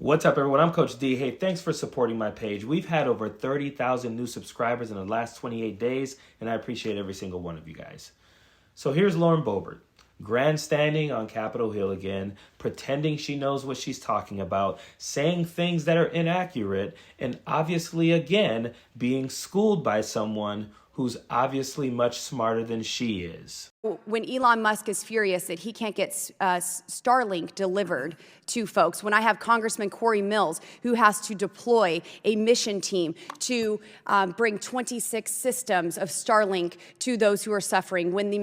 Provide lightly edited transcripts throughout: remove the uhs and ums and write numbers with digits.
What's up, everyone? I'm Coach D. Hey, thanks for supporting my page. We've had over 30,000 new subscribers in the last 28 days, and I appreciate every single one of you guys. So here's Lauren Boebert, grandstanding on Capitol Hill again, pretending she knows what she's talking about, saying things that are inaccurate, and obviously, again, being schooled by someone who's obviously much smarter than she is. When Elon Musk is furious that he can't get Starlink delivered to folks, when I have Congressman Corey Mills who has to deploy a mission team to bring 26 systems of Starlink to those who are suffering, when the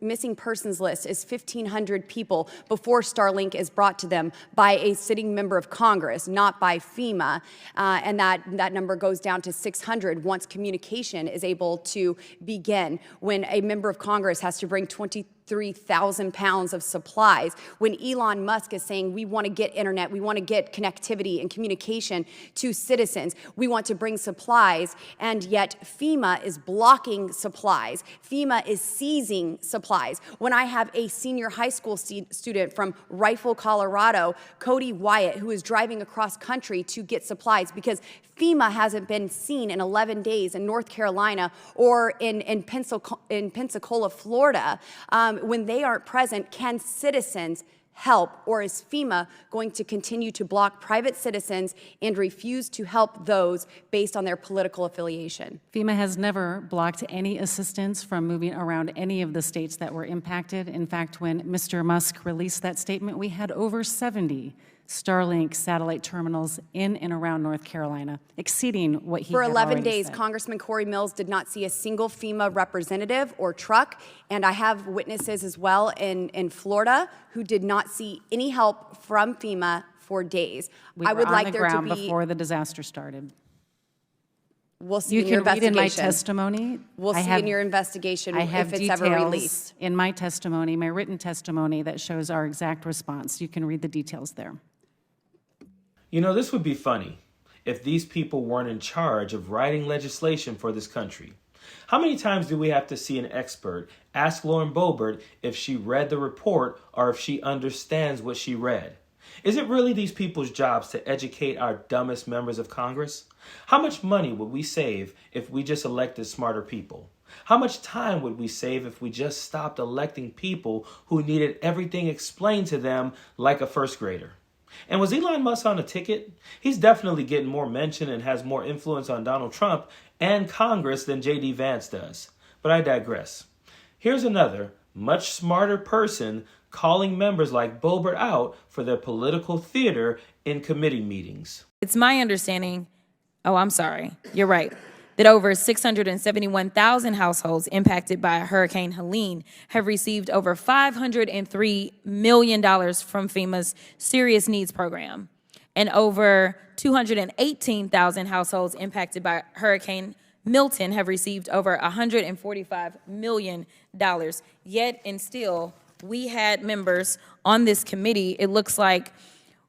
missing persons list is 1,500 people before Starlink is brought to them by a sitting member of Congress, not by FEMA, and that number goes down to 600 once communication is able to begin, when a member of Congress has to bring 23,000 pounds of supplies, when Elon Musk is saying we want to get internet, we want to get connectivity and communication to citizens, we want to bring supplies, and yet FEMA is blocking supplies. FEMA is seizing supplies. When I have a senior high school student from Rifle, Colorado, Cody Wyatt, who is driving across country to get supplies because FEMA hasn't been seen in 11 days in North Carolina or in Pensacola, Florida, when they aren't present, can citizens help, or is FEMA going to continue to block private citizens and refuse to help those based on their political affiliation? FEMA has never blocked any assistance from moving around any of the states that were impacted. In fact, when Mr. Musk released that statement, we had over 70 Starlink satellite terminals in and around North Carolina, exceeding what he For had 11 already days, said. Congressman Corey Mills did not see a single FEMA representative or truck, and I have witnesses as well in Florida who did not see any help from FEMA for days. I would like there to be before the disaster started. We'll see You in your can read in investigation. my testimony. We'll see in your investigation I have if it's ever released. details in my testimony, my written testimony, that shows our exact response. You can read the details there. You know, this would be funny if these people weren't in charge of writing legislation for this country. How many times do we have to see an expert ask Lauren Boebert if she read the report or if she understands what she read? Is it really these people's jobs to educate our dumbest members of Congress? How much money would we save if we just elected smarter people? How much time would we save if we just stopped electing people who needed everything explained to them like a first grader? And was Elon Musk on a ticket? He's definitely getting more mention and has more influence on Donald Trump and Congress than J.D. Vance does. But I digress. Here's another, much smarter person calling members like Boebert out for their political theater in committee meetings. It's my understanding, you're right, that over 671,000 households impacted by Hurricane Helene have received over $503 million from FEMA's Serious Needs Program, and over 218,000 households impacted by Hurricane Milton have received over $145 million. Yet and still, we had members on this committee. It looks like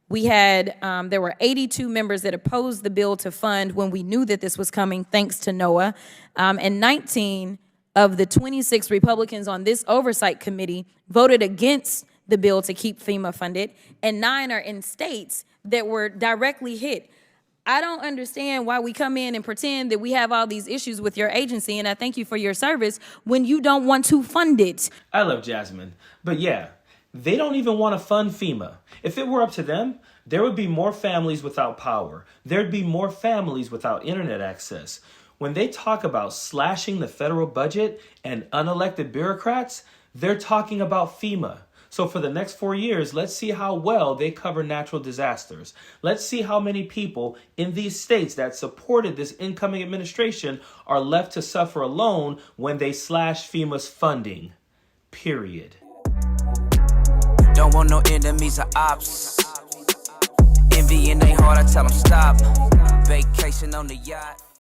we had, there were 82 members that opposed the bill to fund when we knew that this was coming, thanks to NOAA. And 19 of the 26 Republicans on this oversight committee voted against the bill to keep FEMA funded, and 9 are in states that were directly hit. I don't understand why we come in and pretend that we have all these issues with your agency, and I thank you for your service, when you don't want to fund it. I love Jasmine, but yeah, they don't even want to fund FEMA. If it were up to them, there would be more families without power. There'd be more families without internet access. When they talk about slashing the federal budget and unelected bureaucrats, they're talking about FEMA. So for the next 4 years, let's see how well they cover natural disasters. Let's see how many people in these states that supported this incoming administration are left to suffer alone when they slash FEMA's funding. Period. Don't want no enemies or ops. Envy in their heart, I tell them stop. Vacation on the yacht.